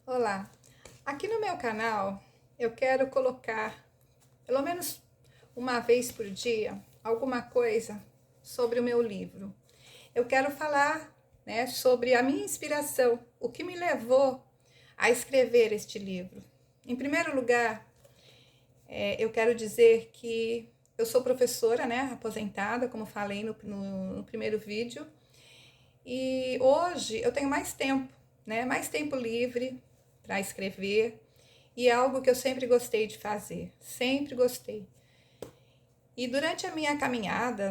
Olá, aqui no meu canal eu quero colocar, pelo menos uma vez por dia, alguma coisa sobre o meu livro. Eu quero falar, sobre a minha inspiração, o que me levou a escrever este livro. Em primeiro lugar, eu quero dizer que eu sou professora, aposentada, como falei no primeiro vídeo, e hoje eu tenho mais tempo, mais tempo livre para escrever, e é algo que eu sempre gostei de fazer, sempre gostei. E durante a minha caminhada,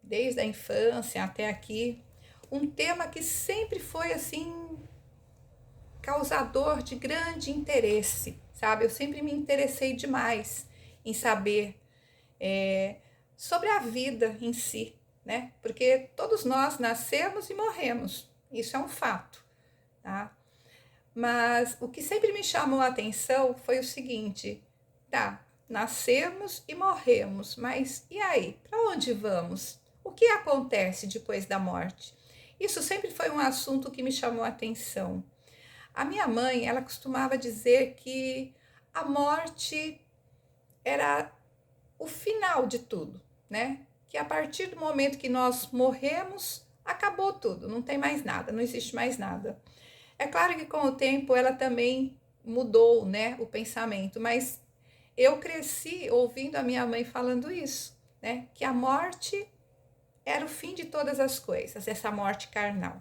desde a infância até aqui, um tema que sempre foi assim causador de grande interesse, sabe? Eu sempre me interessei demais em saber sobre a vida em si, né? Porque todos nós nascemos e morremos, isso é um fato, tá? Mas o que sempre me chamou a atenção foi o seguinte: tá, nascemos e morremos, mas e aí? Para onde vamos? O que acontece depois da morte? Isso sempre foi um assunto que me chamou a atenção. A minha mãe, ela costumava dizer que a morte era o final de tudo, né? Que a partir do momento que nós morremos, acabou tudo, não tem mais nada, não existe mais nada. É claro que com o tempo ela também mudou, o pensamento, mas eu cresci ouvindo a minha mãe falando isso, que a morte era o fim de todas as coisas, essa morte carnal.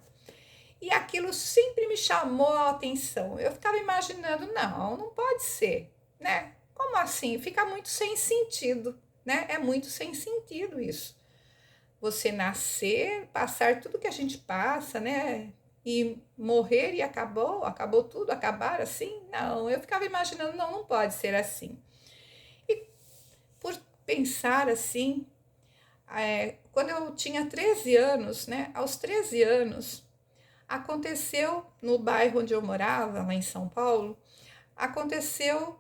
E aquilo sempre me chamou a atenção. Eu ficava imaginando, não pode ser, né? Como assim? Fica muito sem sentido, né? É muito sem sentido isso. Você nascer, passar tudo que a gente passa, né? E morrer e acabou tudo, acabar assim? Não, eu ficava imaginando, não pode ser assim. E por pensar assim, quando eu tinha 13 anos, aos 13 anos, aconteceu no bairro onde eu morava, lá em São Paulo, aconteceu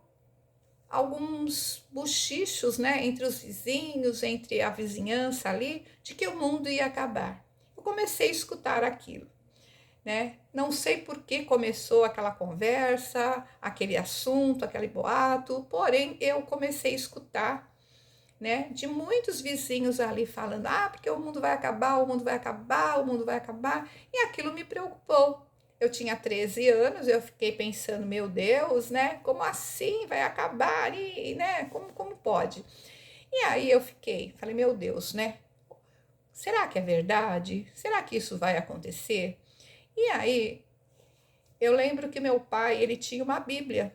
alguns bochichos, entre os vizinhos, entre a vizinhança ali, de que o mundo ia acabar. Eu comecei a escutar aquilo, Não sei por que começou aquela conversa, aquele assunto, aquele boato, porém eu comecei a escutar, de muitos vizinhos ali falando, porque o mundo vai acabar, o mundo vai acabar, o mundo vai acabar, e aquilo me preocupou. Eu tinha 13 anos, eu fiquei pensando, meu Deus, como assim vai acabar? E, como pode? E aí eu falei, meu Deus, Será que é verdade? Será que isso vai acontecer? E aí eu lembro que meu pai, ele tinha uma Bíblia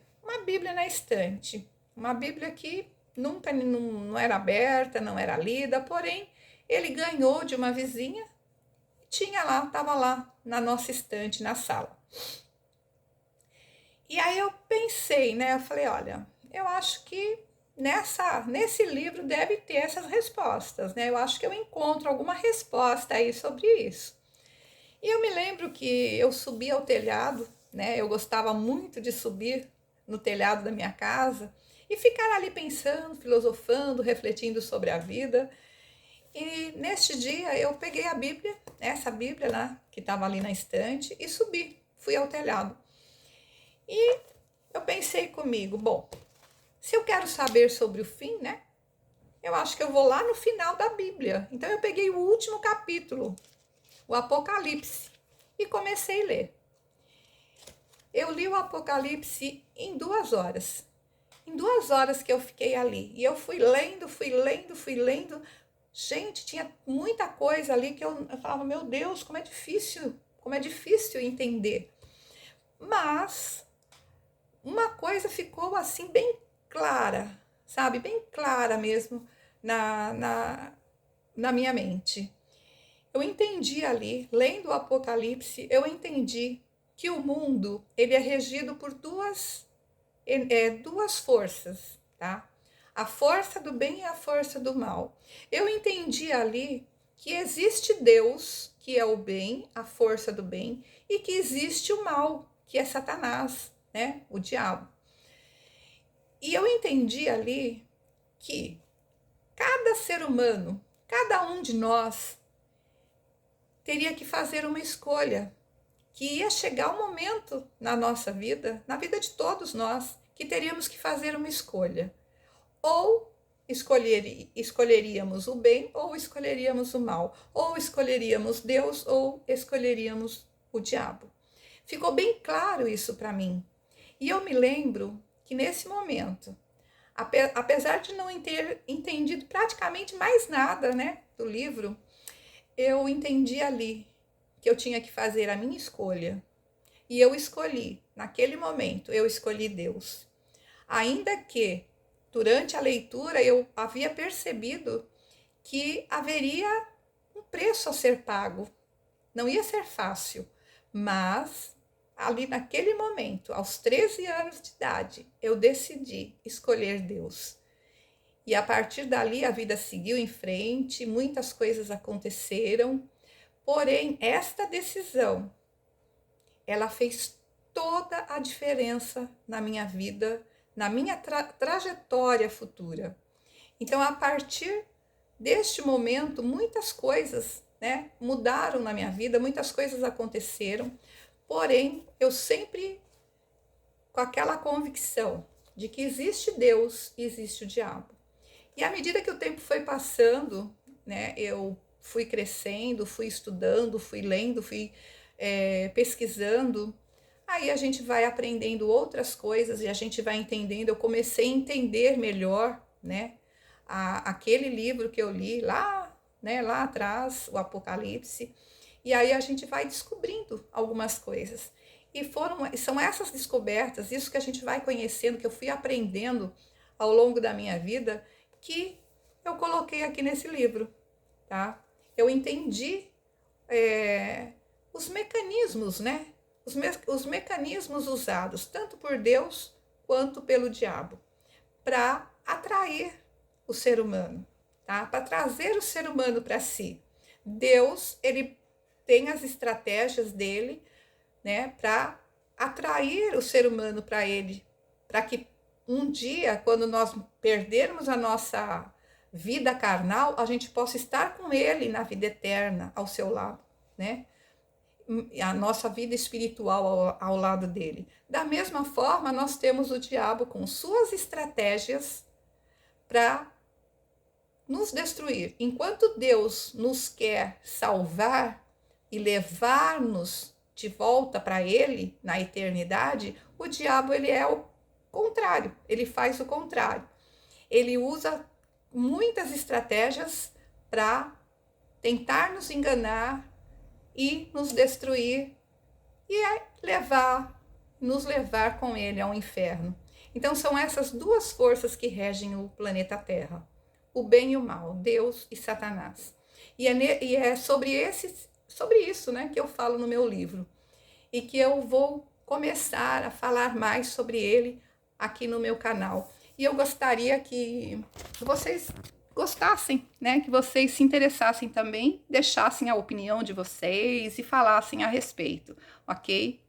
na estante, uma Bíblia que nunca não era aberta, não era lida, porém ele ganhou de uma vizinha e tinha lá, estava lá na nossa estante, na sala. E aí eu pensei, Eu falei, olha, eu acho que nesse livro deve ter essas respostas, Eu acho que eu encontro alguma resposta aí sobre isso. E eu me lembro que eu subi ao telhado, Eu gostava muito de subir no telhado da minha casa e ficar ali pensando, filosofando, refletindo sobre a vida. E neste dia eu peguei a Bíblia, essa Bíblia lá que estava ali na estante, e subi, fui ao telhado. E eu pensei comigo, bom, se eu quero saber sobre o fim, Eu acho que eu vou lá no final da Bíblia. Então eu peguei o último capítulo, o Apocalipse, e comecei a ler. Eu li o Apocalipse em 2 horas. Em 2 horas que eu fiquei ali. E eu fui lendo, fui lendo, fui lendo. Gente, tinha muita coisa ali que eu falava, meu Deus, como é difícil entender. Mas uma coisa ficou assim bem clara, sabe? Bem clara mesmo na minha mente. Eu entendi ali, lendo o Apocalipse, eu entendi que o mundo ele é regido por duas forças, tá? A força do bem e a força do mal. Eu entendi ali que existe Deus, que é o bem, a força do bem, e que existe o mal, que é Satanás, o diabo. E eu entendi ali que cada ser humano, cada um de nós, teria que fazer uma escolha que ia chegar um momento na nossa vida, na vida de todos nós, que teríamos que fazer uma escolha. Ou escolheríamos o bem ou escolheríamos o mal. Ou escolheríamos Deus ou escolheríamos o diabo. Ficou bem claro isso para mim. E eu me lembro que nesse momento, apesar de não ter entendido praticamente mais nada, né, do livro, eu entendi ali que eu tinha que fazer a minha escolha. E eu escolhi, naquele momento, eu escolhi Deus. Ainda que, durante a leitura, eu havia percebido que haveria um preço a ser pago. Não ia ser fácil, mas ali naquele momento, aos 13 anos de idade, eu decidi escolher Deus. E a partir dali a vida seguiu em frente, muitas coisas aconteceram, porém esta decisão, ela fez toda a diferença na minha vida, na minha trajetória futura. Então, a partir deste momento, muitas coisas, né, mudaram na minha vida, muitas coisas aconteceram, porém, eu sempre com aquela convicção de que existe Deus e existe o diabo. E à medida que o tempo foi passando, né, eu fui crescendo, fui estudando, fui lendo, fui pesquisando. Aí a gente vai aprendendo outras coisas e a gente vai entendendo. Eu comecei a entender melhor, né, aquele livro que eu li lá, né, lá atrás, o Apocalipse. E aí a gente vai descobrindo algumas coisas. E são essas descobertas, isso que a gente vai conhecendo, que eu fui aprendendo ao longo da minha vida, que eu coloquei aqui nesse livro, tá? Eu entendi os mecanismos, né? Os mecanismos usados tanto por Deus quanto pelo diabo para atrair o ser humano, tá? Para trazer o ser humano para si. Deus, ele tem as estratégias dele, né, para atrair o ser humano para ele, para que um dia, quando nós perdermos a nossa vida carnal, a gente possa estar com ele na vida eterna, ao seu lado, né? A nossa vida espiritual ao lado dele. Da mesma forma, nós temos o diabo com suas estratégias para nos destruir. Enquanto Deus nos quer salvar e levar-nos de volta para ele na eternidade, o diabo, ele é o contrário, ele faz o contrário. Ele usa muitas estratégias para tentar nos enganar e nos destruir e nos levar com ele ao inferno. Então são essas duas forças que regem o planeta Terra, o bem e o mal, Deus e Satanás. E é sobre isso, né, que eu falo no meu livro e que eu vou começar a falar mais sobre ele aqui no meu canal. E eu gostaria que vocês gostassem, né? Que vocês se interessassem também, deixassem a opinião de vocês e falassem a respeito, ok?